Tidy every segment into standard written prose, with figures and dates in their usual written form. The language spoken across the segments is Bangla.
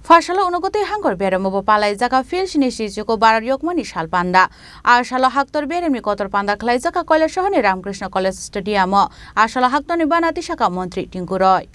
Fashala unogoti hangor beremo palai jaka fil sinisi joko barar yokmani shal panda arshala haktor beremni kotor panda khlai jaka college শহরে রামকৃষ্ণ কলেজ স্টেডিয়াম আরশালা হাক্তনি বানাতি শাখা মন্ত্রী টিঙ্কু রয়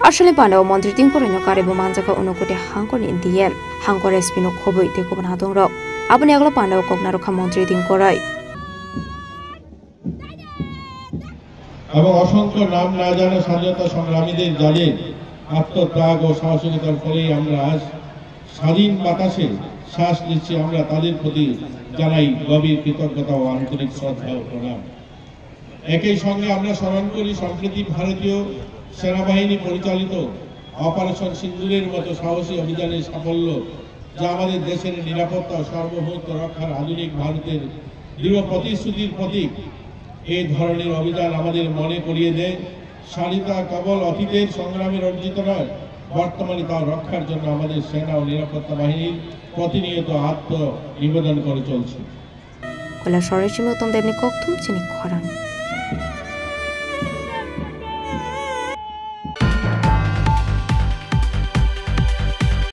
Ashley Pano Montri Tinkorino Karibu Manzaka Unokote Hankon in the end, Hankor Espino Kobo de Copenhagen. Abnagla Pano Cognaroka Montri Tinkorai. এবং অসংখ্য নাম না জানা স্বাধীনতা সংগ্রামীদের যাদের আত্মত্যাগ ও সাহসিকতার ফলে আমরা আজ স্বাধীন বাতাসে শ্বাস নিচ্ছি আমরা তাদের প্রতি জানাই গভীর কৃতজ্ঞতা ও আন্তরিক শ্রদ্ধা ও প্রণাম। একই সঙ্গে আমরা স্মরণ করি সম্প্রতি ভারতীয় সেনাবাহিনী পরিচালিত অপারেশন সিন্দুরের মতো সাহসী অভিযানের সাফল্য যা আমাদের দেশের নিরাপত্তা ও সার্বভৌমত্ব রক্ষার আধুনিক ভারতের দৃঢ় প্রতিশ্রুতির প্রতীক। এই ধরনের অভিযান আমাদের মনে করিয়ে দেয় স্বাধীনতা কেবল অতীতের সংগ্রামের অর্জিত নয়, বর্তমানে তা রক্ষার জন্য আমাদের সেনা ও নিরাপত্তা বাহিনীর প্রতিনিয়ত আত্মনিবেদন করে চলছে। Kola Shorishi Mutum Devni Koktum Chini Koran.